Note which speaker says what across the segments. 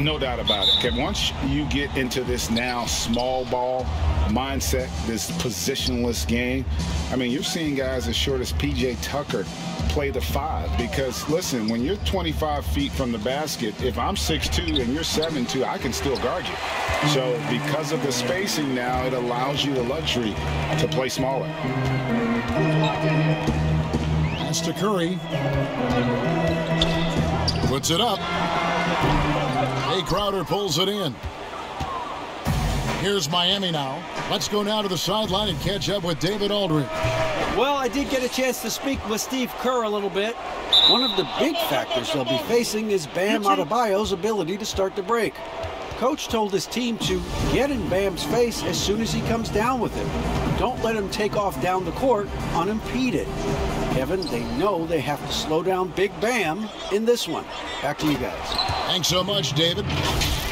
Speaker 1: No doubt about it. Okay, once you get into this now small ball mindset, this positionless game, I mean, you're seeing guys as short as P.J. Tucker play the 5 because, listen, when you're 25 feet from the basket, if I'm 6'2" and you're 7'2", I can still guard you. So because of the spacing now, it allows you the luxury to play smaller.
Speaker 2: Pass to Curry. Puts it up. Jay Crowder pulls it in. Here's Miami now. Let's go now to the sideline and catch up with David Aldridge.
Speaker 3: Well, I did get a chance to speak with Steve Kerr a little bit. One of the big factors they'll be facing is Bam Adebayo's ability to start the break. Coach told his team to get in Bam's face as soon as he comes down with it. Don't let him take off down the court unimpeded. Kevin, they know they have to slow down Big Bam in this one. Back to you guys.
Speaker 2: Thanks so much, David.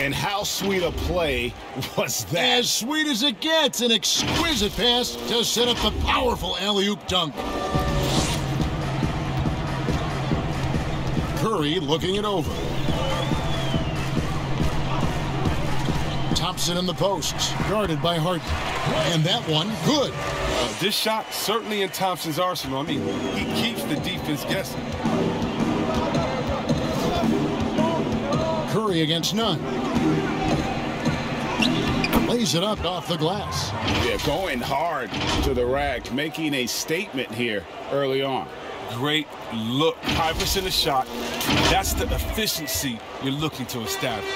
Speaker 1: And how sweet a play was that?
Speaker 2: As sweet as it gets, an exquisite pass to set up the powerful alley-oop dunk. Curry looking it over. Thompson in the posts, guarded by Harden. And that one, good.
Speaker 4: This shot certainly in Thompson's arsenal. I mean, he keeps the defense guessing.
Speaker 2: Curry against none. Lays it up off the glass.
Speaker 1: Yeah, going hard to the rack, making a statement here early on.
Speaker 4: Great look. High percentage shot. That's the efficiency you're looking to establish.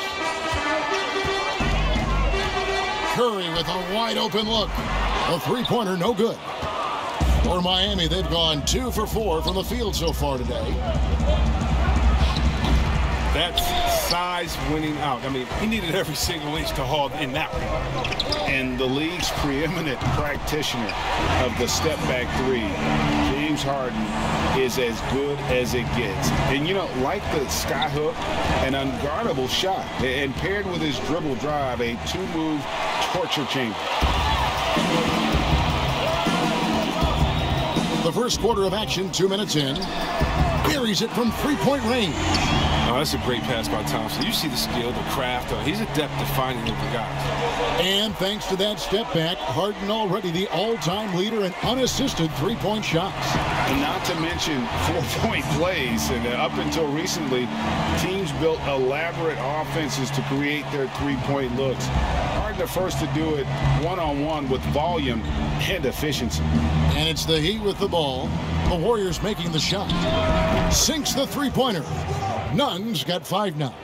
Speaker 2: Curry with a wide open look. A three-pointer, no good. For Miami, they've gone 2 for 4 from the field so far today.
Speaker 4: That's size winning out. I mean, he needed every single inch to haul in that one.
Speaker 1: And the league's preeminent practitioner of the step-back 3, James Harden, is as good as it gets. And, you know, like the skyhook, an unguardable shot. And paired with his dribble drive, a 2-move torture chamber.
Speaker 2: The first quarter of action, 2 minutes in. Buries it from three-point range.
Speaker 4: Oh, that's a great pass by Thompson. You see the skill, the craft. He's adept at finding open guys.
Speaker 2: And thanks to that step back, Harden already the all-time leader in unassisted three-point shots.
Speaker 1: And not to mention 4-point plays. And up until recently, teams built elaborate offenses to create their three-point looks. Harden the first to do it one-on-one with volume and efficiency.
Speaker 2: And it's the Heat with the ball. The Warriors making the shot. Sinks the three-pointer. Nunn's got 5 now.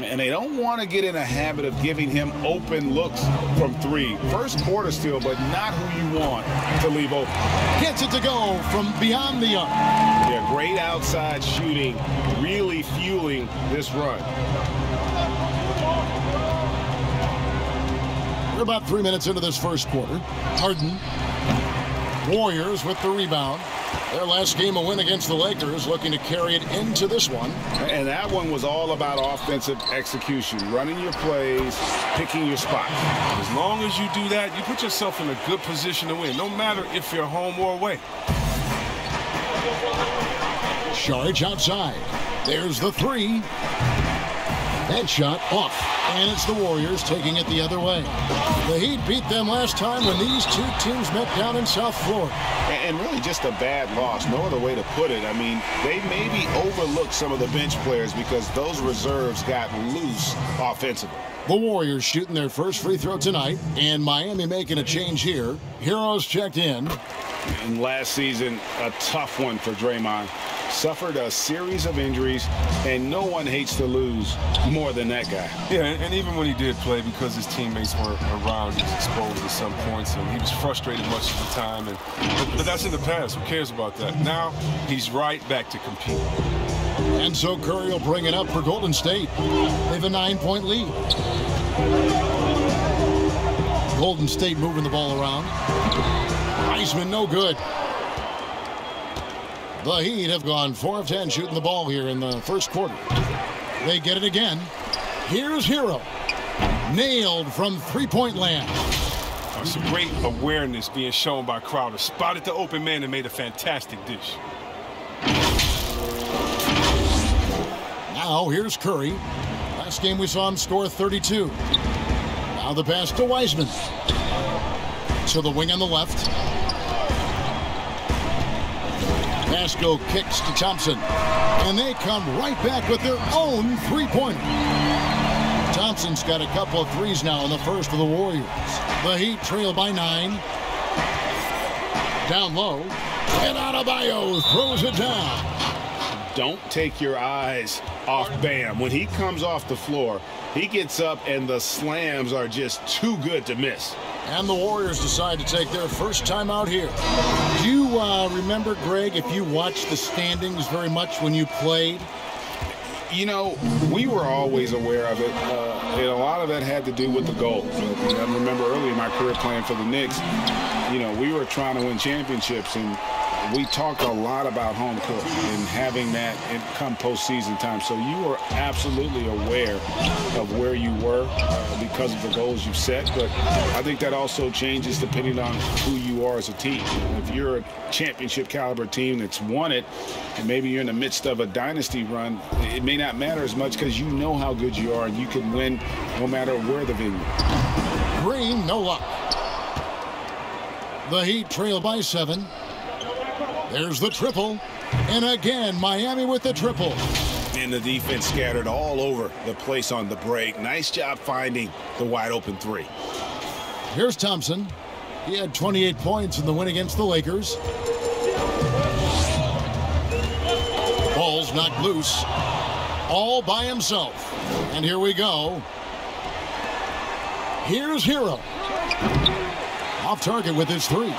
Speaker 1: And they don't want to get in a habit of giving him open looks from 3. First quarter still, but not who you want to leave open.
Speaker 2: Gets it to go from beyond the arc.
Speaker 1: Yeah, great outside shooting, really fueling this run.
Speaker 2: We're about 3 minutes into this first quarter. Harden. Warriors with the rebound. Their last game, a win against the Lakers, looking to carry it into this one.
Speaker 1: And that one was all about offensive execution, running your plays, picking your spots.
Speaker 4: As long as you do that, you put yourself in a good position to win, no matter if you're home or away.
Speaker 2: Saric outside. There's the 3. That shot off. And it's the Warriors taking it the other way. The Heat beat them last time when these two teams met down in South Florida.
Speaker 1: And really just a bad loss. No other way to put it. I mean, they maybe overlooked some of the bench players because those reserves got loose offensively.
Speaker 2: The Warriors shooting their first free throw tonight, and Miami making a change here. Heroes checked in.
Speaker 1: And last season, a tough one for Draymond. Suffered a series of injuries, and no one hates to lose more than that guy.
Speaker 4: Yeah, and even when he did play, because his teammates were around, he was exposed at some points, and he was frustrated much of the time. But that's in the past. Who cares about that? Now he's right back to compete.
Speaker 2: And so Curry will bring it up for Golden State. They have a 9-point lead. Golden State moving the ball around. Heisman no good. The Heat have gone 4 of 10 shooting the ball here in the first quarter. They get it again. Here's Hero. Nailed from three-point land.
Speaker 4: Some great awareness being shown by Crowder. Spotted the open man and made a fantastic dish.
Speaker 2: Now here's Curry. Last game we saw him score 32. Now the pass to Wiseman. To the wing on the left. Pasco kicks to Thompson. And they come right back with their own three-pointer. Thompson's got a couple of threes now in the first for the Warriors. The Heat trail by 9. Down low. And Adebayo throws it down.
Speaker 1: Don't take your eyes off Bam. When he comes off the floor, he gets up and the slams are just too good to miss.
Speaker 2: And the Warriors decide to take their first time out here. Do you remember, Greg, if you watched the standings very much when you played?
Speaker 1: You know, we were always aware of it, and a lot of that had to do with the goals. I remember early in my career playing for the Knicks, you know, we were trying to win championships, and we talked a lot about home court and having that come postseason time. So you were absolutely aware of where you were because of the goals you set. But I think that also changes depending on who you are as a team. If you're a championship caliber team that's won it, and maybe you're in the midst of a dynasty run, it may not matter as much because you know how good you are and you can win no matter where the venue.
Speaker 2: Green, no luck. The Heat trail by 7. There's the triple. And again, Miami with the triple.
Speaker 5: And the defense scattered all over the place on the break. Nice job finding the wide open three.
Speaker 2: Here's Thompson. He had 28 points in the win against the Lakers. Ball's knocked loose. All by himself. And here we go. Here's Hero. Off target with his 3.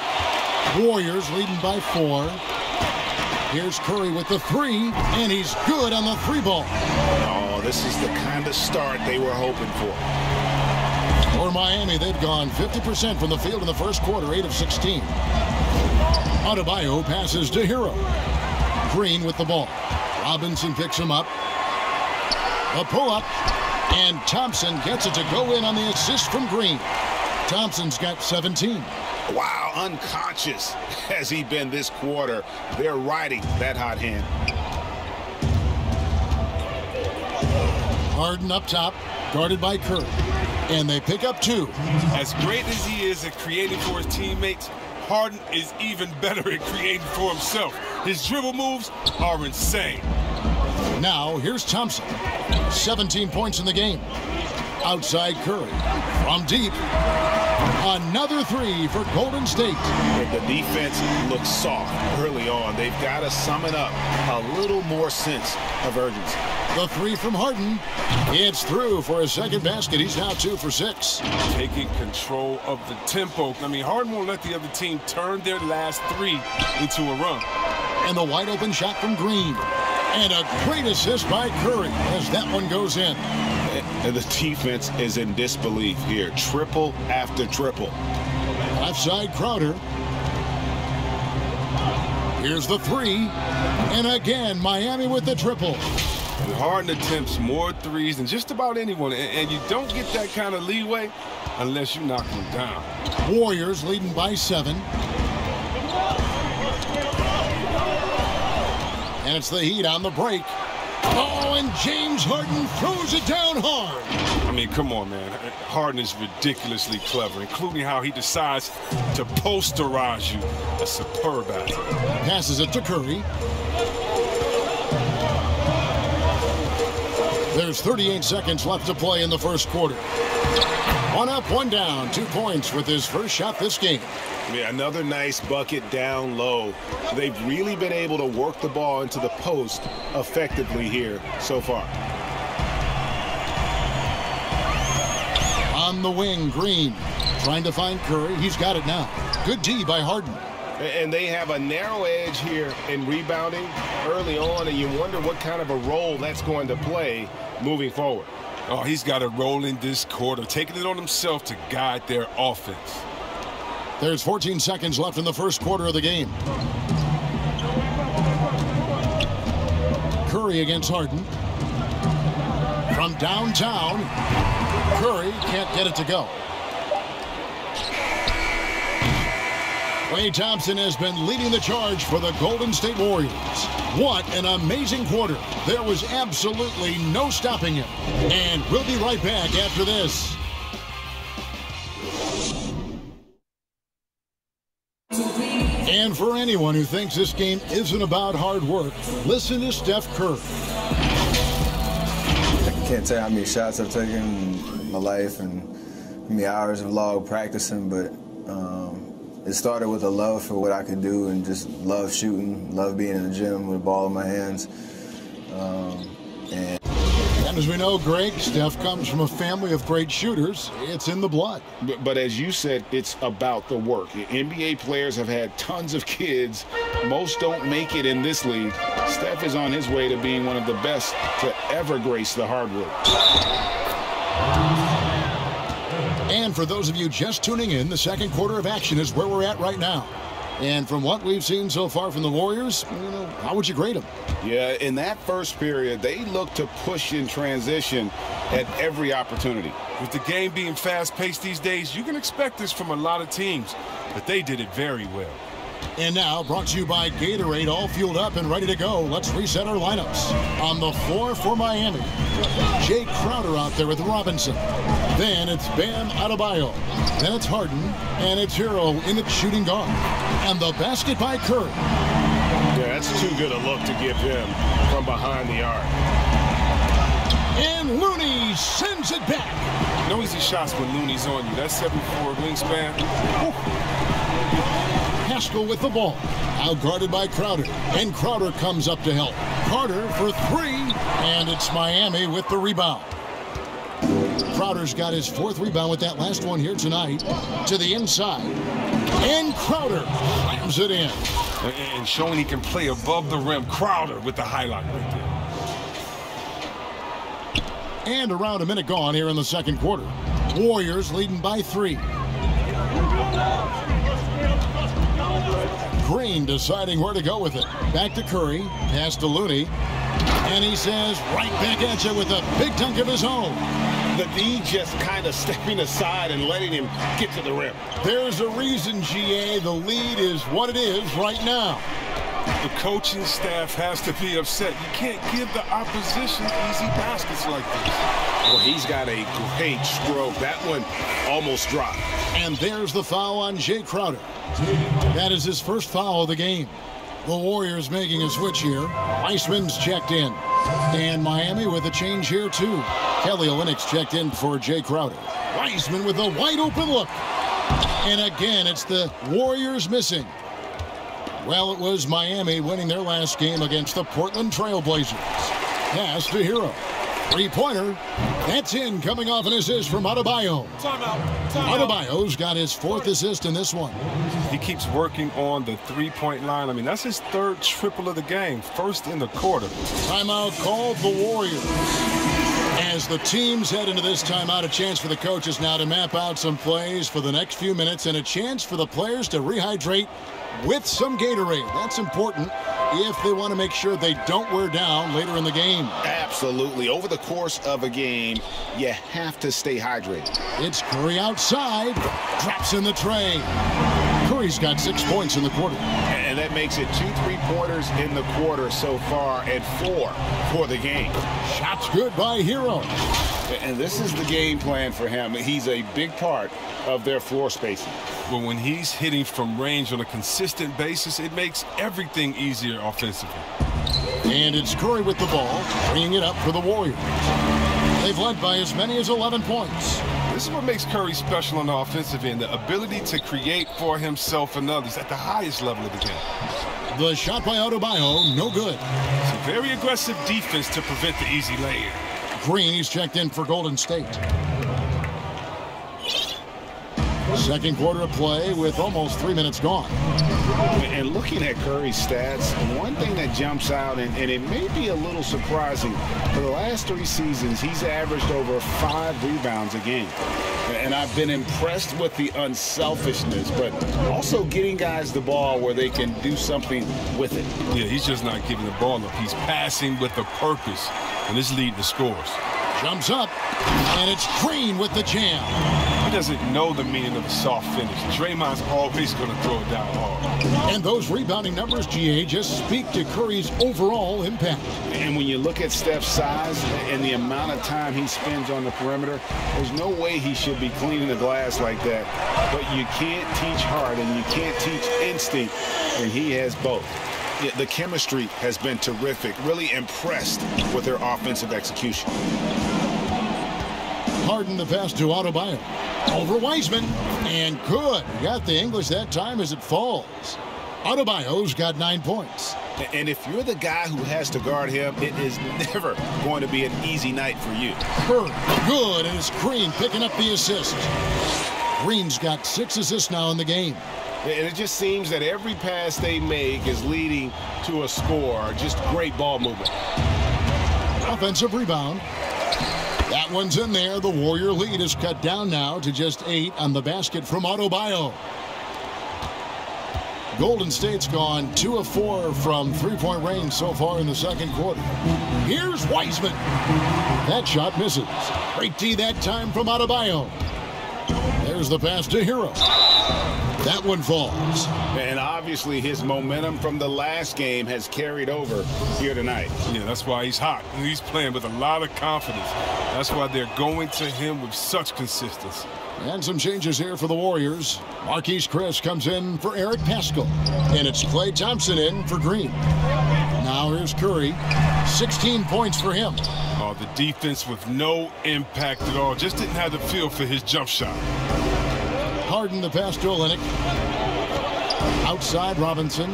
Speaker 2: Warriors leading by 4. Here's Curry with the 3, and he's good on the 3-ball.
Speaker 5: Oh, this is the kind of start they were hoping for.
Speaker 2: For Miami, they've gone 50% from the field in the first quarter, 8 of 16. Adebayo passes to Hero. Green with the ball. Robinson picks him up. A pull-up, and Thompson gets it to go in on the assist from Green. Thompson's got 17.
Speaker 5: Wow, unconscious has he been this quarter. They're riding that hot hand.
Speaker 2: Harden up top, guarded by Curry. And they pick up 2.
Speaker 4: As great as he is at creating for his teammates, Harden is even better at creating for himself. His dribble moves are insane.
Speaker 2: Now, here's Thompson. 17 points in the game. Outside Curry. From deep. Another 3 for Golden State.
Speaker 5: And the defense looks soft early on. They've got to summon up a little more sense of urgency.
Speaker 2: The 3 from Harden. It's through for his second basket. He's now 2 for 6.
Speaker 4: Taking control of the tempo. I mean, Harden won't let the other team turn their last 3 into a run.
Speaker 2: And the wide open shot from Green. And a great assist by Curry as that one goes in.
Speaker 5: And the defense is in disbelief here. Triple after triple.
Speaker 2: Left side Crowder. Here's the 3. And again, Miami with the triple.
Speaker 4: And Harden attempts more threes than just about anyone. And you don't get that kind of leeway unless you knock him down.
Speaker 2: Warriors leading by 7. And it's the Heat on the break. Oh, and James Harden throws it down hard.
Speaker 4: I mean, come on, man. Harden is ridiculously clever, including how he decides to posterize you. A superb athlete.
Speaker 2: Passes it to Curry. There's 38 seconds left to play in the first quarter. 1 up, 1 down. 2 points with his first shot this game.
Speaker 5: Yeah, another nice bucket down low. They've really been able to work the ball into the post effectively here so far.
Speaker 2: On the wing, Green trying to find Curry. He's got it now. Good D by Harden.
Speaker 5: And they have a narrow edge here in rebounding early on, and you wonder what kind of a role that's going to play moving forward.
Speaker 4: Oh, he's got a role in this quarter, taking it on himself to guide their offense.
Speaker 2: There's 14 seconds left in the first quarter of the game. Curry against Harden. From downtown, Curry can't get it to go. Klay Thompson has been leading the charge for the Golden State Warriors. What an amazing quarter. There was absolutely no stopping him. And we'll be right back after this. And for anyone who thinks this game isn't about hard work, listen to Steph Curry.
Speaker 6: I can't tell you how many shots I've taken in my life and how many hours of log practicing, but it started with a love for what I could do and just love shooting, love being in the gym with a ball in my hands.
Speaker 2: And as we know, Greg, Steph comes from a family of great shooters. It's in the blood.
Speaker 1: But as you said, it's about the work. NBA players have had tons of kids. Most don't make it in this league. Steph is on his way to being one of the best to ever grace the hardwood.
Speaker 2: And for those of you just tuning in, the second quarter of action is where we're at right now. And from what we've seen so far from the Warriors, how would you grade them?
Speaker 1: Yeah, in that first period, they looked to push in transition at every opportunity.
Speaker 4: With the game being fast-paced these days, you can expect this from a lot of teams, but they did it very well.
Speaker 2: And now, brought to you by Gatorade, all fueled up and ready to go. Let's reset our lineups. On the floor for Miami, Jay Crowder out there with Robinson. Then it's Bam Adebayo. Then it's Harden. And it's Hero in the shooting guard. And the basket by Curry.
Speaker 5: Yeah, that's too good a look to give him from behind the arc.
Speaker 2: And Looney sends it back.
Speaker 4: No easy shots when Looney's on you. That's 7'4" wingspan.
Speaker 2: Haskell with the ball. Out guarded by Crowder. And Crowder comes up to help. Carter for three. And it's Miami with the rebound. Crowder's got his fourth rebound with that last one here tonight. To the inside. And Crowder slams it in.
Speaker 4: And showing he can play above the rim. Crowder with the highlight right there.
Speaker 2: And around a minute gone here in the second quarter. Warriors leading by 3. Green deciding where to go with it. Back to Curry. Pass to Looney. And he says, right back at you with a big dunk of his own.
Speaker 5: The D just kind of stepping aside and letting him get to the rim.
Speaker 2: There's a reason, GA, the lead is what it is right now.
Speaker 4: The coaching staff has to be upset. You can't give the opposition easy baskets like this.
Speaker 5: Well, he's got a great stroke. That one almost dropped.
Speaker 2: And there's the foul on Jay Crowder. That is his first foul of the game. The Warriors making a switch here. Weissman's checked in. And Miami with a change here, too. Kelly Olynyk's checked in for Jay Crowder. Weissman with a wide-open look. And again, it's the Warriors missing. Well, it was Miami winning their last game against the Portland Trail Blazers. Pass to Hero. Three-pointer. That's in, coming off an assist from Adebayo. Adebayo's got his fourth assist in this one.
Speaker 4: He keeps working on the three-point line. I mean, that's his third triple of the game, first in the quarter.
Speaker 2: Timeout called the Warriors. As the teams head into this timeout, a chance for the coaches now to map out some plays for the next few minutes and a chance for the players to rehydrate with some Gatorade. That's important if they want to make sure they don't wear down later in the game.
Speaker 1: Absolutely. Over the course of a game, you have to stay hydrated.
Speaker 2: It's Curry outside. Drops in the tray. Curry's got 6 points in the quarter.
Speaker 1: And that makes it 2 3-pointers in the quarter so far and 4 for the game.
Speaker 2: Shots good by Hero.
Speaker 1: And this is the game plan for him. He's a big part of their floor spacing.
Speaker 4: Well, when he's hitting from range on a consistent basis, it makes everything easier offensively.
Speaker 2: And it's Curry with the ball, bringing it up for the Warriors. They've led by as many as 11 points.
Speaker 4: This is what makes Curry special on the offensive end, the ability to create for himself and others at the highest level of the game.
Speaker 2: The shot by Adebayo, no good.
Speaker 4: It's a very aggressive defense to prevent the easy lay-in.
Speaker 2: Green, he's checked in for Golden State. Second quarter of play with almost 3 minutes gone.
Speaker 1: And looking at Curry's stats, one thing that jumps out, and it may be a little surprising, for the last 3 seasons, he's averaged over 5 rebounds a game. And I've been impressed with the unselfishness, but also getting guys the ball where they can do something with it.
Speaker 4: Yeah, he's just not giving the ball up. He's passing with a purpose, and this leading to scores.
Speaker 2: Jumps up, and it's Green with the jam.
Speaker 4: He doesn't know the meaning of a soft finish. Draymond's always going to throw it down hard.
Speaker 2: And those rebounding numbers, GA, just speak to Curry's overall impact.
Speaker 1: And when you look at Steph's size and the amount of time he spends on the perimeter, there's no way he should be cleaning the glass like that. But you can't teach heart and you can't teach instinct, and he has both. The chemistry has been terrific. Really impressed with their offensive execution.
Speaker 2: Harden the pass to Adebayo. Over Wiseman. And good. Got the English that time as it falls. Adebayo's got 9 points.
Speaker 1: And if you're the guy who has to guard him, it is never going to be an easy night for you.
Speaker 2: Curry, good, and it's Green picking up the assist. Green's got 6 assists now in the game.
Speaker 5: And it just seems that every pass they make is leading to a score. Just great ball movement.
Speaker 2: Offensive rebound. That one's in there. The Warrior lead is cut down now to just 8 on the basket from Adebayo. Golden State's gone 2 of 4 from three-point range so far in the second quarter. Here's Wiseman. That shot misses. Great D that time from Adebayo. There's the pass to Hero. That one falls.
Speaker 1: And obviously his momentum from the last game has carried over here tonight.
Speaker 4: Yeah, that's why he's hot. He's playing with a lot of confidence. That's why they're going to him with such consistency.
Speaker 2: And some changes here for the Warriors. Marquise Chris comes in for Eric Paschall. And it's Klay Thompson in for Green. Now here's Curry. 16 points for him.
Speaker 4: Oh, the defense with no impact at all. Just didn't have the feel for his jump shot.
Speaker 2: Harden the pass to Olynyk. Outside Robinson.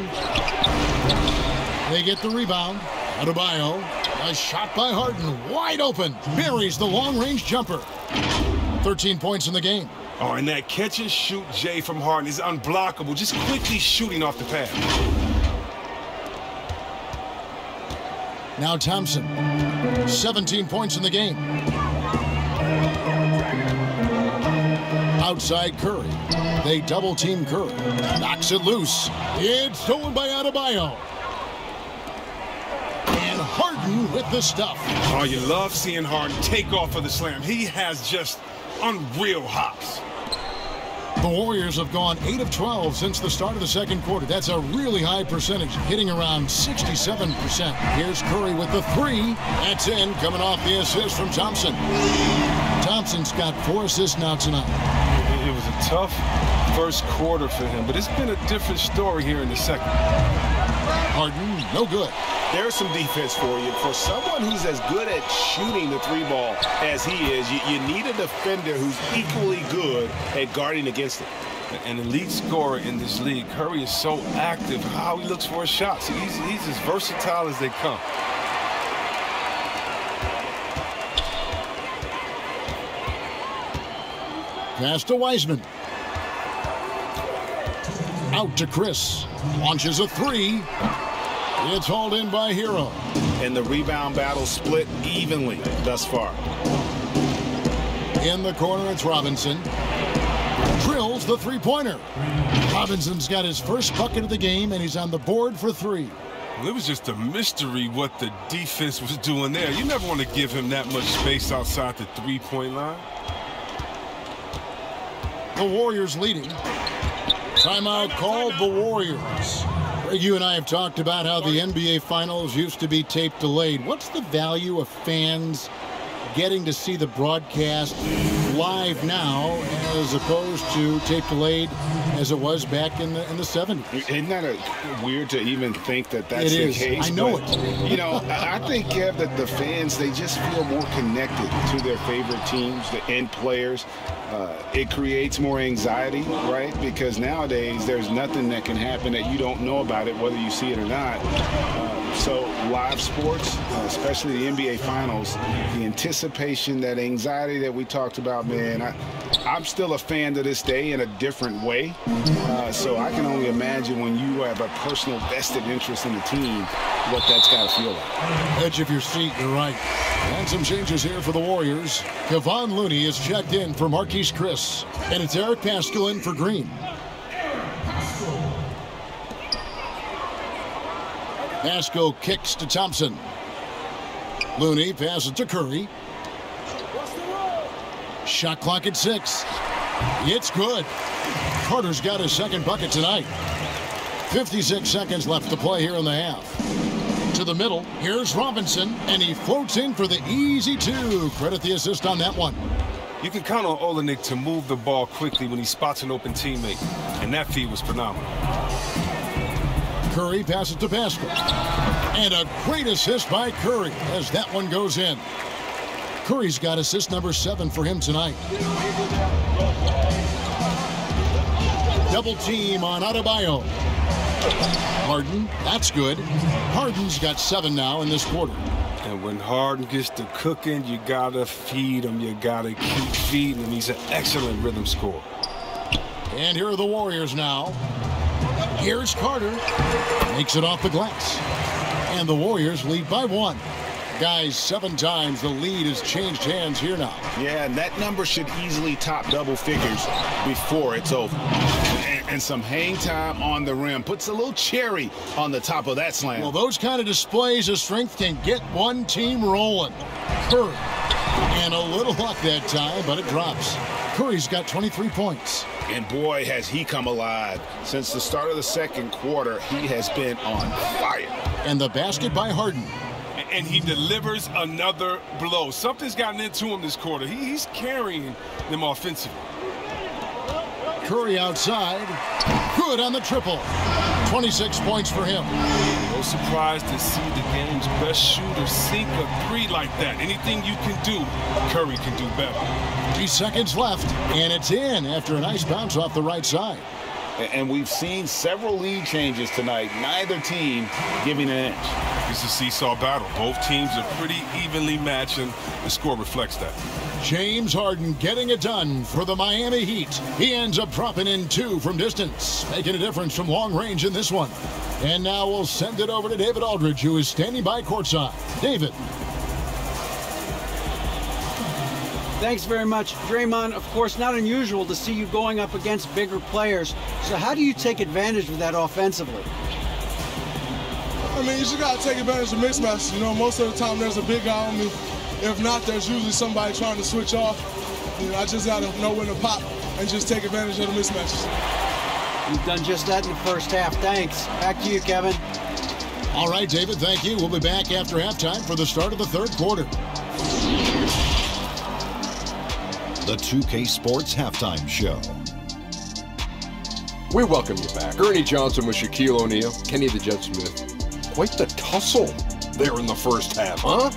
Speaker 2: They get the rebound. Adebayo. A shot by Harden. Wide open. Buries the long-range jumper. 13 points in the game.
Speaker 4: Oh, and that catch and shoot Jay from Harden is unblockable. Just quickly shooting off the pass.
Speaker 2: Now Thompson. 17 points in the game. Outside Curry. They double-team Curry. Knocks it loose. It's stolen by Adebayo. And Harden with the stuff.
Speaker 4: Oh, you love seeing Harden take off for the slam. He has just unreal hops.
Speaker 2: The Warriors have gone 8 of 12 since the start of the second quarter. That's a really high percentage, hitting around 67%. Here's Curry with the 3. That's in, coming off the assist from Thompson. Thompson's got 4 assists now tonight.
Speaker 4: It was a tough first quarter for him, but it's been a different story here in the second.
Speaker 2: Harden, no good.
Speaker 5: There's some defense for you. For someone who's as good at shooting the 3 ball as he is, you need a defender who's equally good at guarding against it.
Speaker 4: An elite scorer in this league. Curry is so active, how he looks for his shots. He's as versatile as they come.
Speaker 2: Pass to Wiseman. Out to Chris. Launches a 3. It's hauled in by Hero.
Speaker 1: And the rebound battle split evenly thus far.
Speaker 2: In the corner, it's Robinson. Drills the 3-pointer. Robinson's got his first bucket of the game, and he's on the board for 3.
Speaker 4: Well, it was just a mystery what the defense was doing there. You never want to give him that much space outside the 3-point line.
Speaker 2: The Warriors leading. Timeout called the Warriors. Greg, you and I have talked about how the NBA Finals used to be tape delayed. What's the value of fans getting to see the broadcast live now as opposed to tape delayed as it was back in the 70s?
Speaker 1: Isn't that weird to even think that that's the case?
Speaker 2: I know
Speaker 1: but,
Speaker 2: it.
Speaker 1: You know, I think, Kev, that the fans, they just feel more connected to their favorite teams, the end players. It creates more anxiety, right? Because nowadays there's nothing that can happen that you don't know about it, whether you see it or not. So live sports, especially the NBA Finals, the anticipation, that anxiety that we talked about, man, I'm still a fan to this day in a different way. So I can only imagine when you have a personal vested interest in the team, what that's got to feel like.
Speaker 2: Edge of your seat, you're right. And some changes here for the Warriors. Kevon Looney is checked in for Marquise Chris. And it's Eric Paschall in for Green. Paschall kicks to Thompson. Looney passes to Curry. Shot clock at 6. It's good. Carter's got his second bucket tonight. 56 seconds left to play here in the half. To the middle, here's Robinson, and he floats in for the easy 2. Credit the assist on that one.
Speaker 4: You can count on Olenek to move the ball quickly when he spots an open teammate, and that feed was phenomenal.
Speaker 2: Curry passes to Pascal. And a great assist by Curry as that one goes in. Curry's got assist number 7 for him tonight. Double team on Adebayo. Harden, that's good. Harden's got 7 now in this quarter.
Speaker 4: And when Harden gets to cooking, you gotta feed him. You gotta keep feeding him. He's an excellent rhythm scorer.
Speaker 2: And here are the Warriors now. Here's Carter. Makes it off the glass. And the Warriors lead by 1. Guys, 7 times the lead has changed hands here now.
Speaker 1: Yeah, and that number should easily top double figures before it's over. And some hang time on the rim puts a little cherry on the top of that slam.
Speaker 2: Well, those kind of displays of strength can get one team rolling. Curry. And a little luck that time, but it drops. Curry's got 23 points.
Speaker 1: And boy, has he come alive. Since the start of the second quarter, he has been on fire.
Speaker 2: And the basket by Harden.
Speaker 4: And he delivers another blow. Something's gotten into him this quarter. He's carrying them offensively.
Speaker 2: Curry outside. Good on the triple. 26 points for him.
Speaker 4: No surprise to see the game's best shooter sink a 3 like that. Anything you can do, Curry can do better.
Speaker 2: 3 seconds left, and it's in after a nice bounce off the right side.
Speaker 1: And we've seen several lead changes tonight. Neither team giving an inch.
Speaker 4: It's a seesaw battle. Both teams are pretty evenly matched, and the score reflects that.
Speaker 2: James Harden getting it done for the Miami Heat. He ends up dropping in 2 from distance, making a difference from long range in this one. And now we'll send it over to David Aldridge, who is standing by courtside. David.
Speaker 3: Thanks very much. Draymond, of course, not unusual to see you going up against bigger players. So how do you take advantage of that offensively?
Speaker 7: I mean, you just got to take advantage of mismatches. You know, most of the time there's a big guy on me. If not, there's usually somebody trying to switch off. You know, I just got to know when to pop and just take advantage of the mismatches.
Speaker 3: You've done just that in the first half. Thanks. Back to you, Kevin.
Speaker 2: All right, David, thank you. We'll be back after halftime for the start of the third quarter.
Speaker 8: The 2K Sports Halftime Show.
Speaker 9: We welcome you back. Ernie Johnson with Shaquille O'Neal, Kenny the Jet Smith. Quite the tussle there in the first half, huh?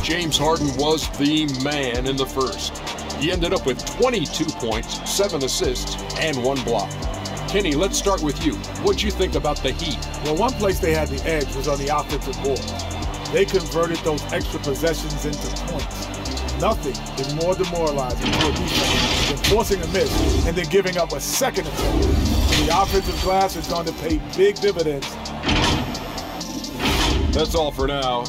Speaker 9: James Harden was the man in the first. He ended up with 22 points, 7 assists, and 1 block. Kenny, let's start with you. What'd you think about the Heat?
Speaker 10: Well, one place they had the edge was on the offensive board. They converted those extra possessions into points. Nothing is more demoralizing to a defense than forcing a miss and then giving up a second attempt. The offensive glass is going to pay big dividends.
Speaker 9: That's all for now.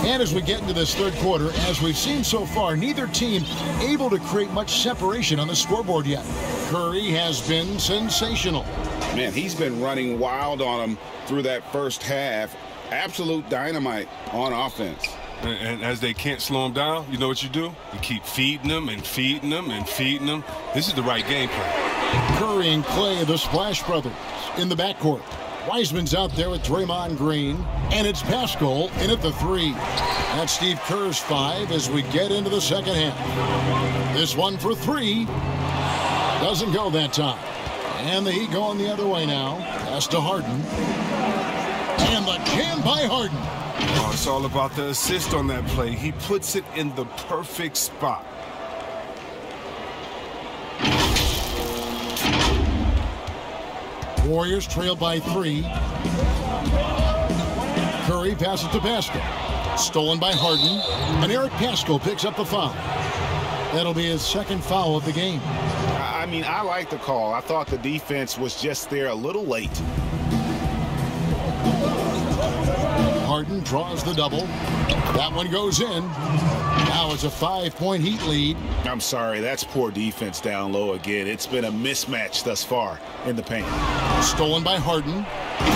Speaker 2: And as we get into this third quarter, as we've seen so far, neither team able to create much separation on the scoreboard yet. Curry has been sensational.
Speaker 1: Man, he's been running wild on him through that first half. Absolute dynamite on offense.
Speaker 4: And as they can't slow him down, you know what you do? You keep feeding them and feeding them and feeding them. This is the right game plan.
Speaker 2: Curry and Clay, the Splash Brothers, in the backcourt. Wiseman's out there with Draymond Green, and it's Pascal in at the 3. That's Steve Kerr's 5 as we get into the second half. This one for 3 doesn't go that time. And the Heat going the other way now. Pass to Harden. And the jam by Harden.
Speaker 4: Oh, it's all about the assist on that play. He puts it in the perfect spot.
Speaker 2: Warriors trail by 3. Curry passes to Pascal. Stolen by Harden. And Eric Pascal picks up the foul. That'll be his second foul of the game.
Speaker 1: I mean, I like the call. I thought the defense was just there a little late.
Speaker 2: Harden draws the double. That one goes in. Now it's a 5-point Heat lead.
Speaker 1: I'm sorry, that's poor defense down low again. It's been a mismatch thus far in the paint.
Speaker 2: Stolen by Harden.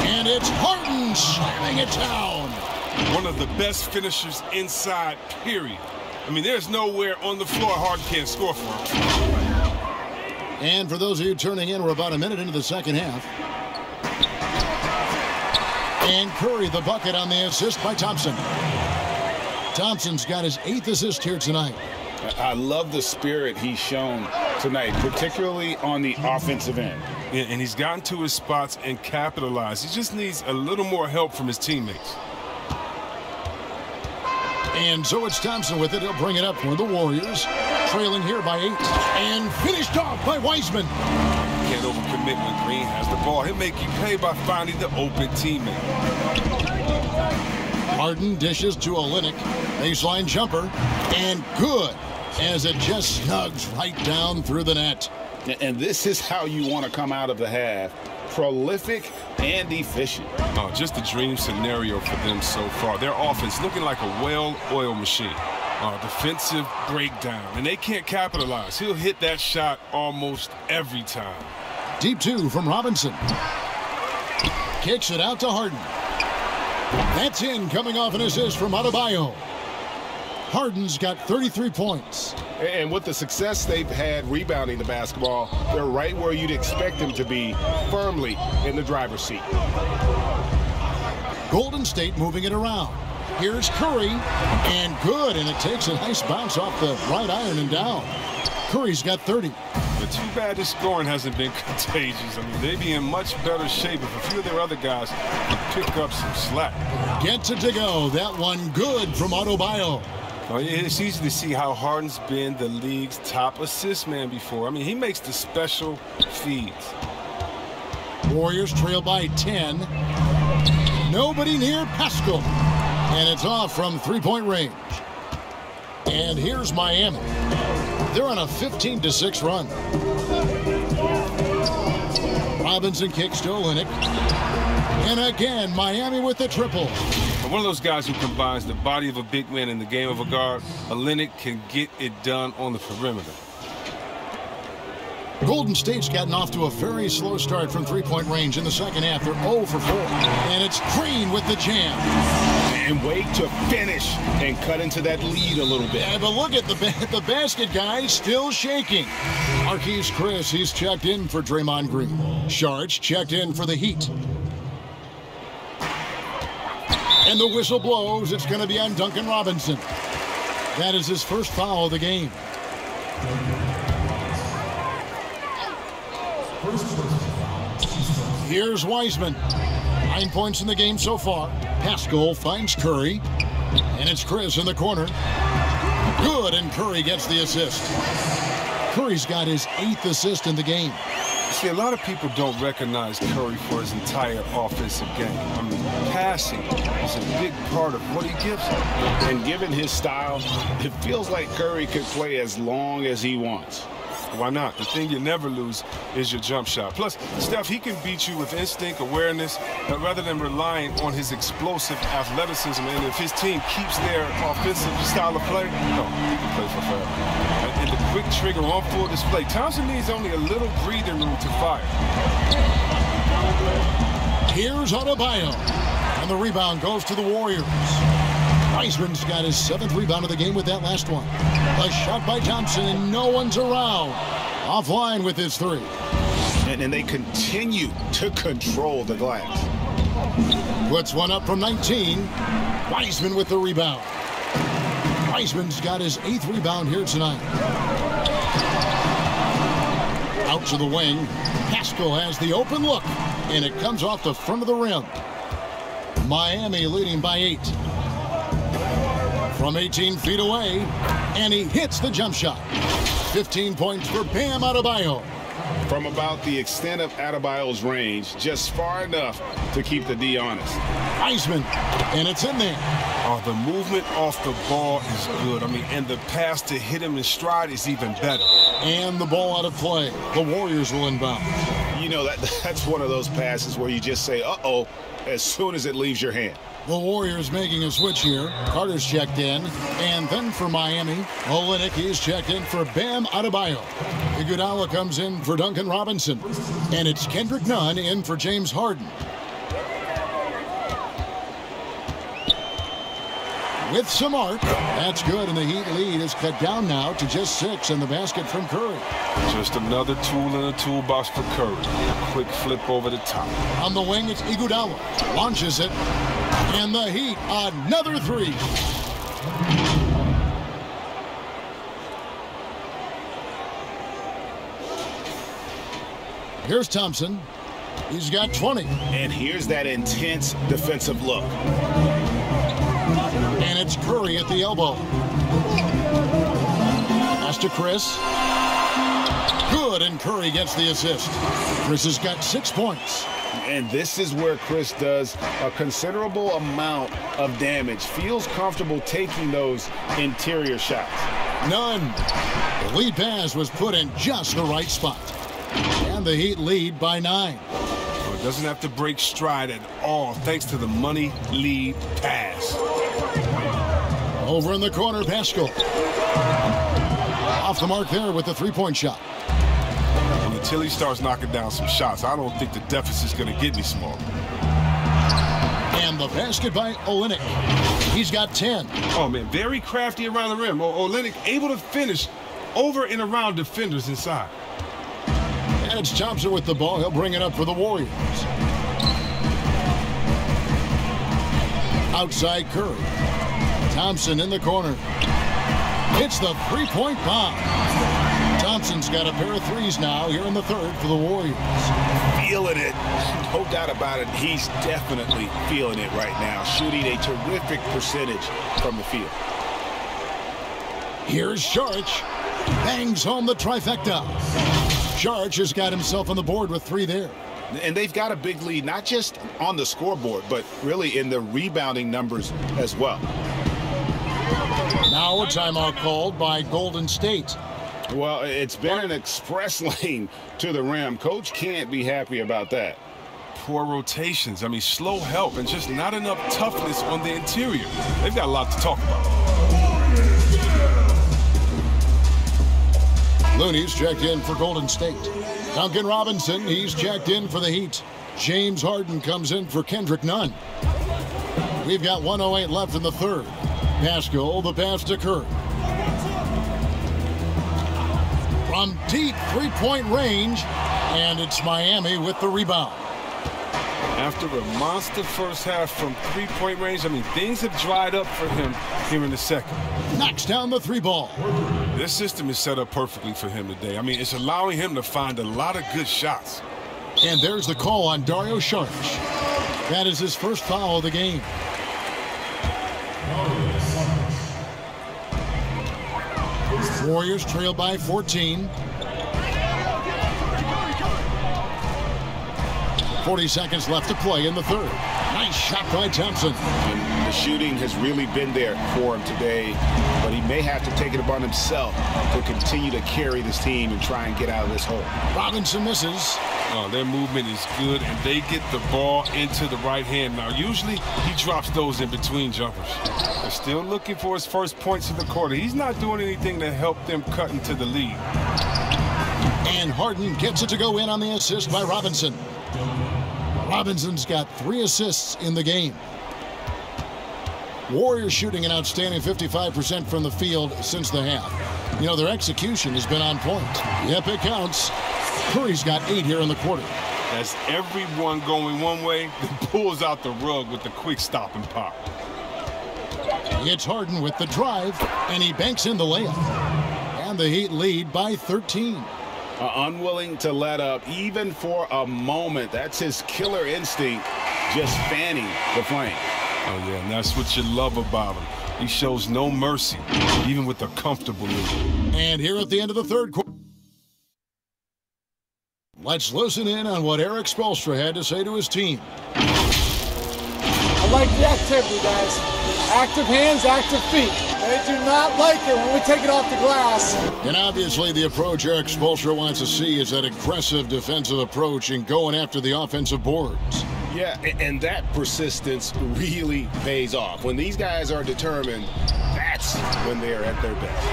Speaker 2: And it's Harden slamming it down.
Speaker 4: One of the best finishers inside, period. I mean, there's nowhere on the floor Harden can't score for him.
Speaker 2: And for those of you turning in, we're about a minute into the second half. And Curry the bucket on the assist by Thompson. Thompson's got his 8th assist here tonight.
Speaker 1: I love the spirit he's shown tonight, particularly on the offensive end.
Speaker 4: And he's gotten to his spots and capitalized. He just needs a little more help from his teammates.
Speaker 2: And so it's Thompson with it. He'll bring it up for the Warriors, trailing here by 8. And finished off by Wiseman.
Speaker 4: Can't overcommit when Green has the ball. He'll make you pay by finding the open teammate.
Speaker 2: Harden dishes to Olynyk. Baseline jumper. And good, as it just snugs right down through the net.
Speaker 1: And this is how you want to come out of the half. Prolific and efficient.
Speaker 4: Oh, just a dream scenario for them so far. Their offense looking like a well-oiled machine. Defensive breakdown, and they can't capitalize. He'll hit that shot almost every time.
Speaker 2: Deep 2 from Robinson. Kicks it out to Harden. That's in, coming off an assist from Adebayo. Harden's got 33 points.
Speaker 1: And with the success they've had rebounding the basketball, they're right where you'd expect them to be, firmly in the driver's seat.
Speaker 2: Golden State moving it around. Here's Curry, and good, and it takes a nice bounce off the right iron and down. Curry's got 30.
Speaker 4: But too bad the scoring hasn't been contagious. I mean, they'd be in much better shape if a few of their other guys could pick up some slack.
Speaker 2: Gets it to go. That one good from Adebayo.
Speaker 4: Well, it's easy to see how Harden's been the league's top assist man before. I mean, he makes the special feeds.
Speaker 2: Warriors trail by 10. Nobody near Pascal. And it's off from 3-point range. And here's Miami. They're on a 15-6 run. Robinson kicks to Olynyk. And again, Miami with the triple.
Speaker 4: One of those guys who combines the body of a big man and the game of a guard. Olynyk can get it done on the perimeter.
Speaker 2: Golden State's gotten off to a very slow start from 3-point range in the second half. They're 0 for 4. And it's Green with the jam.
Speaker 1: And wait to finish and cut into that lead a little bit.
Speaker 2: Yeah, but look at the basket guy still shaking. Marquise Chris, he's checked in for Draymond Green. Sharge checked in for the Heat. And the whistle blows. It's going to be on Duncan Robinson. That is his first foul of the game. Here's Wiseman. 9 points in the game so far. Pascal finds Curry. And it's Chris in the corner. Good, and Curry gets the assist. Curry's got his 8th assist in the game.
Speaker 4: See, a lot of people don't recognize Curry for his entire offensive game. I mean, passing is a big part of what he gives him.
Speaker 1: And given his style, it feels like Curry could play as long as he wants.
Speaker 4: Why not? The thing you never lose is your jump shot. Plus, Steph, he can beat you with instinct, awareness, rather than relying on his explosive athleticism. And if his team keeps their offensive style of play, no, he can play for forever. And the quick trigger on full display. Thompson needs only a little breathing room to fire.
Speaker 2: Here's Adebayo. And the rebound goes to the Warriors. Wiseman's got his 7th rebound of the game with that last one. A shot by Thompson, and no one's around. Offline with his 3.
Speaker 1: And they continue to control the glass.
Speaker 2: Puts one up from 19. Wiseman with the rebound. Wiseman's got his 8th rebound here tonight. Out to the wing. Pascal has the open look, and it comes off the front of the rim. Miami leading by 8. From 18 feet away, and he hits the jump shot. 15 points for Bam Adebayo.
Speaker 1: From about the extent of Adebayo's range, just far enough to keep the D honest.
Speaker 2: Wiseman, and it's in there.
Speaker 4: Oh, the movement off the ball is good. I mean, and the pass to hit him in stride is even better.
Speaker 2: And the ball out of play. The Warriors will inbound.
Speaker 1: You know, that's one of those passes where you just say, uh-oh, as soon as it leaves your hand.
Speaker 2: The Warriors making a switch here. Carter's checked in. And then for Miami, Olynyk is checked in for Bam Adebayo. Iguodala comes in for Duncan Robinson. And it's Kendrick Nunn in for James Harden. With some arc, that's good, and the Heat lead is cut down now to just 6 in the basket from Curry.
Speaker 4: Just another tool in the toolbox for Curry. A quick flip over the top.
Speaker 2: On the wing, it's Iguodala. Launches it, and the Heat, another 3. Here's Thompson. He's got 20.
Speaker 1: And here's that intense defensive look.
Speaker 2: And it's Curry at the elbow. Pass to Chris. Good, and Curry gets the assist. Chris has got 6 points.
Speaker 1: And this is where Chris does a considerable amount of damage. Feels comfortable taking those interior shots.
Speaker 2: None. The lead pass was put in just the right spot. And the Heat lead by 9.
Speaker 4: Well, it doesn't have to break stride at all thanks to the money lead pass.
Speaker 2: Over in the corner, Pascal. Off the mark there with the three-point shot.
Speaker 4: Until he starts knocking down some shots, I don't think the deficit's going to get any smaller.
Speaker 2: And the basket by Olynyk. He's got 10.
Speaker 4: Oh, man, very crafty around the rim. Olynyk able to finish over and around defenders inside.
Speaker 2: And it's Thompson with the ball. He'll bring it up for the Warriors. Outside Curry. Thompson in the corner. Hits the three-point bomb. Thompson's got a pair of threes now here in the third for the Warriors.
Speaker 1: Feeling it. No doubt about it. He's definitely feeling it right now. Shooting a terrific percentage from the field.
Speaker 2: Here's Sharch. Bangs home the trifecta. Sharch has got himself on the board with 3 there.
Speaker 1: And they've got a big lead, not just on the scoreboard, but really in the rebounding numbers as well.
Speaker 2: Now a timeout called by Golden State.
Speaker 1: Well, it's been an express lane to the rim. Coach can't be happy about that.
Speaker 4: Poor rotations. I mean, slow help and just not enough toughness on the interior. They've got a lot to talk about.
Speaker 2: Looney's checked in for Golden State. Duncan Robinson, he's checked in for the Heat. James Harden comes in for Kendrick Nunn. We've got 1:08 left in the third. Pascal, the pass to Curry. From deep three-point range, and it's Miami with the rebound.
Speaker 4: After a monster first half from three-point range, I mean, things have dried up for him here in the second.
Speaker 2: Knocks down the 3 ball.
Speaker 4: This system is set up perfectly for him today. I mean, it's allowing him to find a lot of good shots.
Speaker 2: And there's the call on Dario Saric. That is his first foul of the game. Warriors trail by 14. 40 seconds left to play in the third. Nice shot by Thompson.
Speaker 1: And the shooting has really been there for him today, but he may have to take it upon himself to continue to carry this team and try and get out of this hole.
Speaker 2: Robinson misses.
Speaker 4: Their movement is good, and they get the ball into the right hand. Now, usually he drops those in between jumpers. They're still looking for his first points in the quarter. He's not doing anything to help them cut into the lead.
Speaker 2: And Harden gets it to go in on the assist by Robinson. Robinson's got 3 assists in the game. Warriors shooting an outstanding 55% from the field since the half. You know, their execution has been on point. Yep, it counts. Curry's got 8 here in the quarter.
Speaker 4: As everyone going one way, then pulls out the rug with the quick stop and pop.
Speaker 2: It's Harden with the drive, and he banks in the layup. And the Heat lead by 13.
Speaker 1: Unwilling to let up even for a moment. That's his killer instinct, just fanning the flame.
Speaker 4: Oh, yeah, and that's what you love about him. He shows no mercy, even with a comfortable lead.
Speaker 2: And here at the end of the third quarter, let's listen in on what Eric Spoelstra had to say to his team.
Speaker 11: I like the activity, guys. Active hands, active feet.
Speaker 10: They do not like it when we take it off the glass.
Speaker 2: And obviously the approach Eric Spoelstra wants to see is that aggressive defensive approach and going after the offensive boards.
Speaker 5: Yeah, and that persistence really pays off. When these guys are determined, that's when they're at their best.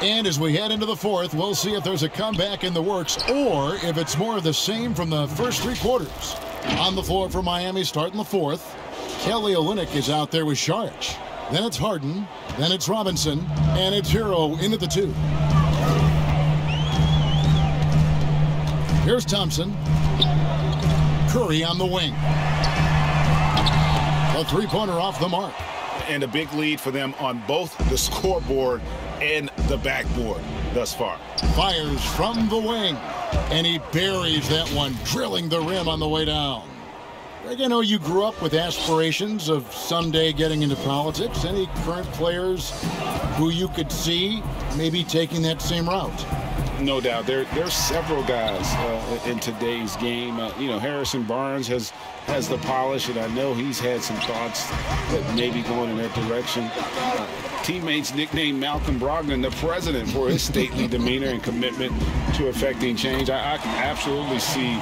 Speaker 2: And as we head into the fourth, we'll see if there's a comeback in the works or if it's more of the same from the first three quarters. On the floor for Miami starting the fourth, Kelly Olynyk is out there with Saric. Then it's Harden, then it's Robinson, and it's Hero into the two. Here's Thompson. Curry on the wing. A three-pointer off the mark.
Speaker 5: And a big lead for them on both the scoreboard and the backboard thus far.
Speaker 2: Fires from the wing, and he buries that one, drilling the rim on the way down. Greg, I know you grew up with aspirations of someday getting into politics. Any current players who you could see maybe taking that same route?
Speaker 1: No doubt. There's several guys in today's game. Harrison Barnes has the polish, and I know he's had some thoughts that maybe going in that direction. Teammates nicknamed Malcolm Brogdon the president for his stately demeanor and commitment to effecting change. I can absolutely see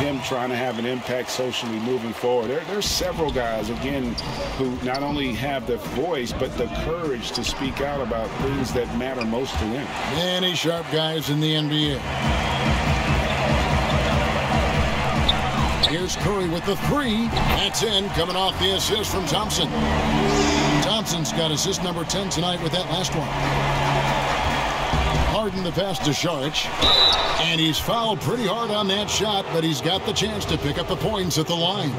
Speaker 1: him trying to have an impact socially moving forward. There's several guys, again, who not only have the voice, but the courage to speak out about things that matter most to them.
Speaker 2: Many sharp guys in the NBA. Here's Curry with the three. That's in, coming off the assist from Thompson. Thompson's got assist number 10 tonight with that last one. Harden the pass to Saric. And he's fouled pretty hard on that shot, but he's got the chance to pick up the points at the line.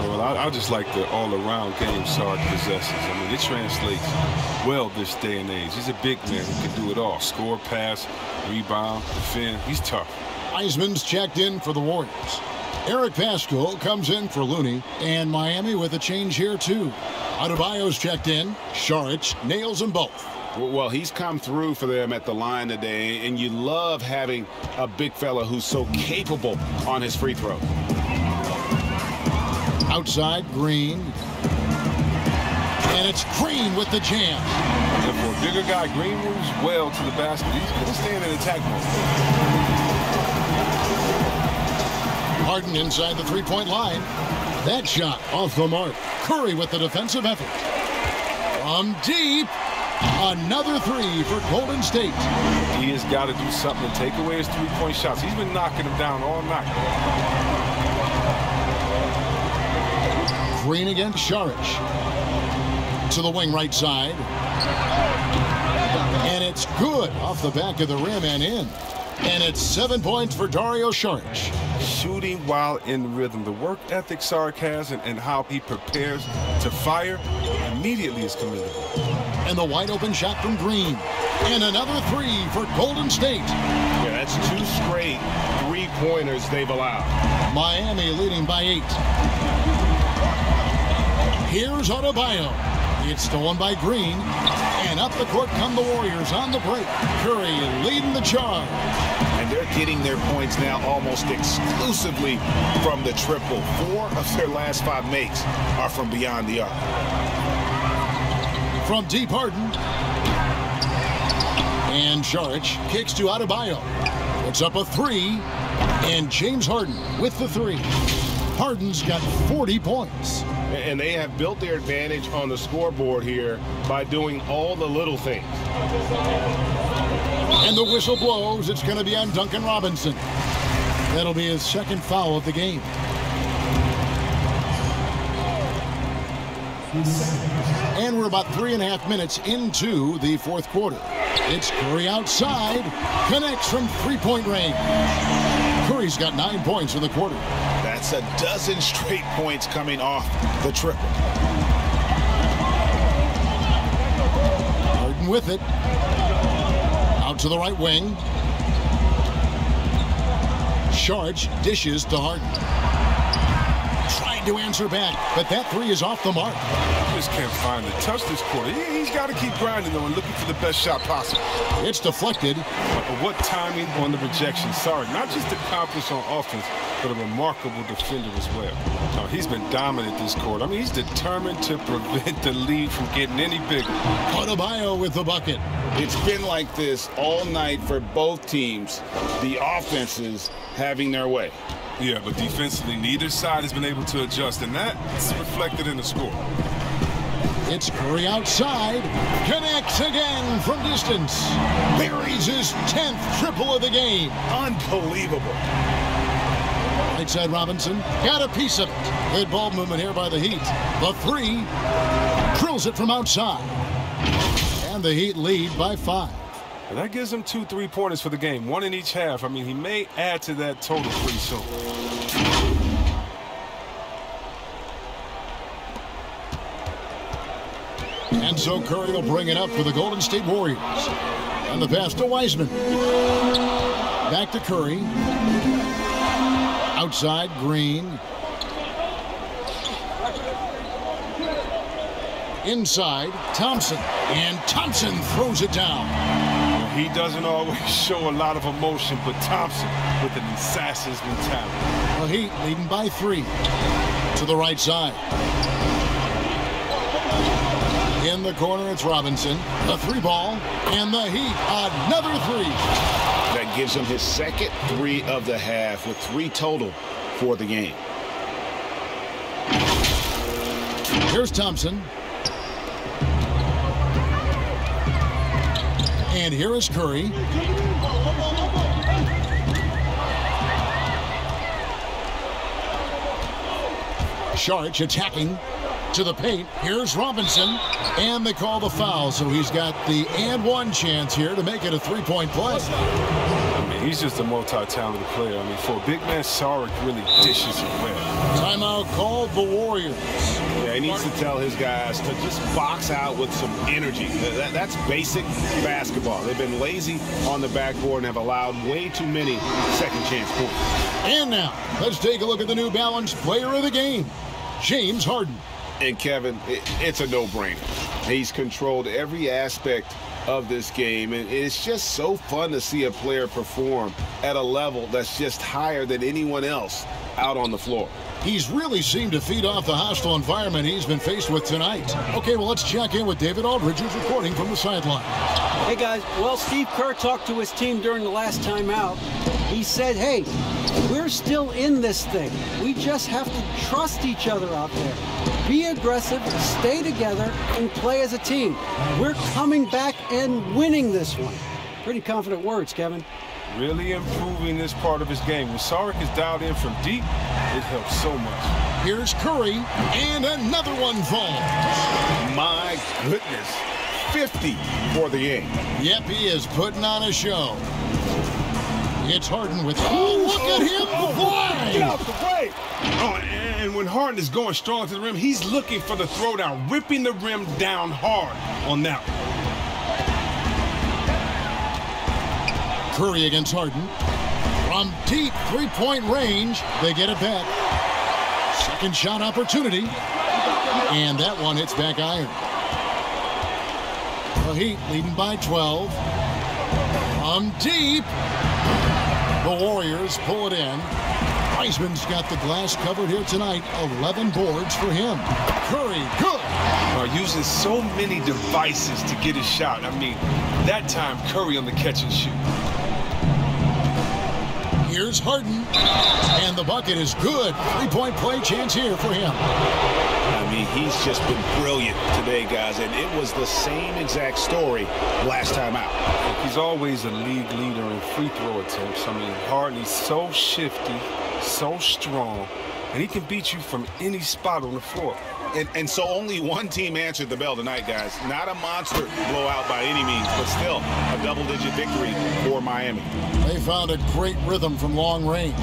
Speaker 4: Well, I just like the all-around game Saric possesses. I mean, it translates well this day and age. He's a big man who can do it all. Score, pass, rebound, defend. He's tough.
Speaker 2: Wiseman's checked in for the Warriors. Eric Pascal comes in for Looney, and Miami with a change here too. Adebayo's checked in. Saric nails them both.
Speaker 1: Well, he's come through for them at the line today, and you love having a big fella who's so capable on his free throw.
Speaker 2: Outside, Green. And it's Green with the jam.
Speaker 4: And for a bigger guy, Green moves well to the basket. He's going to stand in attack mode.
Speaker 2: Harden inside the three-point line. That shot off the mark. Curry with the defensive effort. From deep, another three for Golden State.
Speaker 4: He has got to do something to take away his three-point shots. He's been knocking them down all night.
Speaker 2: Green against Saric. To the wing right side. And it's good off the back of the rim and in. And it's 7 points for Dario Saric.
Speaker 4: Shooting while in rhythm. The work ethic Saric has and how he prepares to fire immediately is commendable.
Speaker 2: And the wide open shot from Green. And another three for Golden State.
Speaker 5: Yeah, that's two straight three-pointers they've allowed.
Speaker 2: Miami leading by 8. Here's Adebayo. It's stolen by Green. And up the court come the Warriors on the break. Curry leading the charge.
Speaker 5: And they're getting their points now almost exclusively from the triple. 4 of their last 5 makes are from beyond the arc.
Speaker 2: From deep, Harden. And Saric kicks to Adebayo. Puts up a three. And James Harden with the three. Harden's got 40 points.
Speaker 5: And they have built their advantage on the scoreboard here by doing all the little things.
Speaker 2: And the whistle blows. It's going to be on Duncan Robinson. That'll be his second foul of the game. And we're about 3.5 minutes into the fourth quarter. It's Curry outside. Connects from three-point range. Curry's got 9 points in the quarter.
Speaker 5: That's a dozen straight points coming off the triple.
Speaker 2: Harden with it. Out to the right wing. Saric dishes to Harden. Trying tried to answer back, but that three is off the mark.
Speaker 4: Just can't find the touch this quarter. He's got to keep grinding, though, and looking for the best shot possible.
Speaker 2: It's deflected.
Speaker 4: What timing on the rejection. Sorry, not just accomplished on offense, but a remarkable defender as well. He's been dominant this quarter. I mean, he's determined to prevent the lead from getting any bigger.
Speaker 2: Adebayo with the bucket.
Speaker 1: It's been like this all night for both teams. The offenses having their way.
Speaker 4: Yeah, but defensively, neither side has been able to adjust, and that's reflected in the score.
Speaker 2: It's Curry outside. Connects again from distance. Buries his 10th triple of the game.
Speaker 1: Unbelievable.
Speaker 2: Right side Robinson. Got a piece of it. Good ball movement here by the Heat. The three. Drills it from outside. And the Heat lead by 5.
Speaker 4: And that gives him 2 3-pointers for the game, 1 in each half. I mean, he may add to that total pretty soon.
Speaker 2: And so Curry will bring it up for the Golden State Warriors. And the pass to Wiseman. Back to Curry. Outside, Green. Inside, Thompson. And Thompson throws it down.
Speaker 4: He doesn't always show a lot of emotion, but Thompson with an assassin's mentality.
Speaker 2: The Heat leading by 3. To the right side. In the corner, it's Robinson. The 3-ball. And the Heat, another 3.
Speaker 1: That gives him his second 3 of the half with 3 total for the game.
Speaker 2: Here's Thompson. And here is Curry. Saric attacking to the paint. Here's Robinson. And they call the foul, so he's got the and-one chance here to make it a 3-point play.
Speaker 4: I mean, he's just a multi-talented player. I mean, for a big man, Saric really dishes it well.
Speaker 2: Timeout called the Warriors.
Speaker 1: Yeah, he needs to tell his guys to just box out with some energy. That's basic basketball. They've been lazy on the backboard and have allowed way too many second chance points.
Speaker 2: And now, let's take a look at the New Balance player of the game, James Harden.
Speaker 1: And Kevin, it's a no-brainer. He's controlled every aspect of this game, and it's just so fun to see a player perform at a level that's just higher than anyone else out on the floor.
Speaker 2: He's really seemed to feed off the hostile environment he's been faced with tonight. Okay, well, let's check in with David Aldridge, who's reporting from the sideline.
Speaker 3: Hey, guys. Well, Steve Kerr talked to his team during the last time out. He said, hey, we're still in this thing. We just have to trust each other out there. Be aggressive, stay together, and play as a team. We're coming back and winning this one. Pretty confident words, Kevin.
Speaker 4: Really improving this part of his game. When Saric is dialed in from deep, it helps so much.
Speaker 2: Here's Curry, and another one falls.
Speaker 1: My goodness, 50 for the game.
Speaker 2: Yep, he is putting on a show. It's Harden with, oh, look at him fly!
Speaker 4: Get out the way! Oh, and when Harden is going strong to the rim, he's looking for the throwdown, ripping the rim down hard on that one.
Speaker 2: Curry against Harden. From deep three-point range, they get it back. Second shot opportunity. And that one hits back iron. The Heat leading by 12. From deep. The Warriors pull it in. Wiseman's got the glass covered here tonight. 11 boards for him. Curry, good.
Speaker 4: Using so many devices to get his shot. I mean, that time Curry on the catch and shoot.
Speaker 2: Here's Harden, and the bucket is good. 3-point play chance here for him.
Speaker 1: I mean, he's just been brilliant today, guys, and it was the same exact story last time out.
Speaker 4: He's always a league leader in free throw attempts. I mean, Harden, he's so shifty, so strong, and he can beat you from any spot on the floor.
Speaker 1: And so only one team answered the bell tonight, guys. Not a monster blowout by any means, but still a double-digit victory for Miami.
Speaker 2: They found a great rhythm from long range.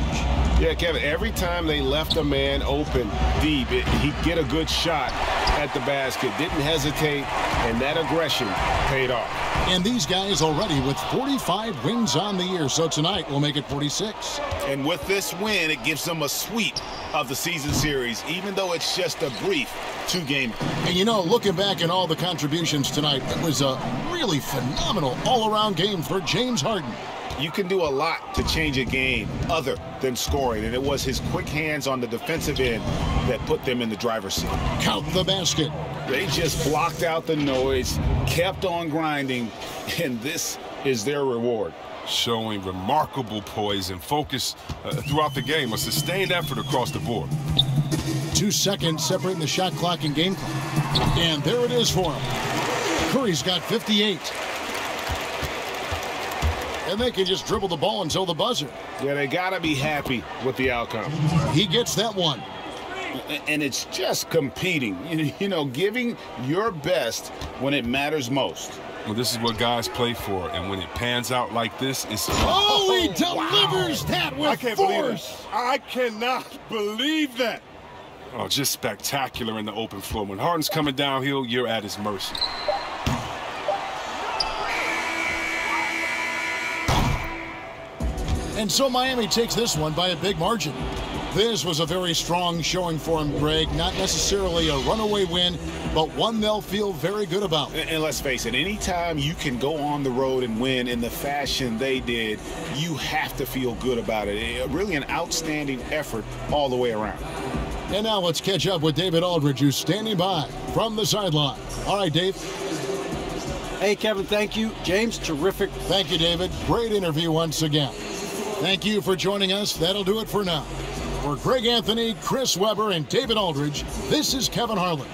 Speaker 5: Yeah, Kevin, every time they left a man open deep, he'd get a good shot at the basket. Didn't hesitate, and that aggression paid off.
Speaker 2: And these guys already with 45 wins on the year, so tonight will make it 46.
Speaker 1: And with this win, it gives them a sweep of the season series, even though it's just a brief two-game.
Speaker 2: And you know, looking back at all the contributions tonight, it was a really phenomenal all-around game for James Harden.
Speaker 1: You can do a lot to change a game other than scoring, and it was his quick hands on the defensive end that put them in the driver's seat.
Speaker 2: Count the basket.
Speaker 1: They just blocked out the noise, kept on grinding, and this is their reward.
Speaker 4: Showing remarkable poise and focus throughout the game, a sustained effort across the board.
Speaker 2: 2 seconds separating the shot clock and game clock. And there it is for him. Curry's got 58. And they can just dribble the ball until the buzzer.
Speaker 1: Yeah, they got to be happy with the outcome.
Speaker 2: He gets that one.
Speaker 1: And it's just competing, you know, giving your best when it matters most.
Speaker 4: Well, this is what guys play for, and when it pans out like this, it's...
Speaker 2: Oh, he delivers that with
Speaker 4: I can't
Speaker 2: force.
Speaker 4: believe it. I cannot believe that. Oh, just spectacular in the open floor. When Harden's coming downhill, you're at his mercy.
Speaker 2: And so Miami takes this one by a big margin. This was a very strong showing for him, Greg. Not necessarily a runaway win, but one they'll feel very good about.
Speaker 1: And let's face it, anytime you can go on the road and win in the fashion they did, you have to feel good about it. Really an outstanding effort all the way around.
Speaker 2: And now let's catch up with David Aldridge, who's standing by from the sideline. All right, Dave.
Speaker 3: Hey, Kevin, thank you. James, terrific.
Speaker 2: Thank you, David. Great interview once again. Thank you for joining us. That'll do it for now. For Greg Anthony, Chris Webber, and David Aldridge, this is Kevin Harlan.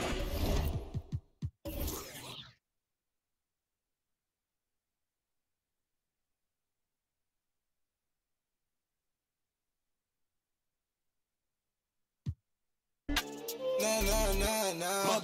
Speaker 11: Nah.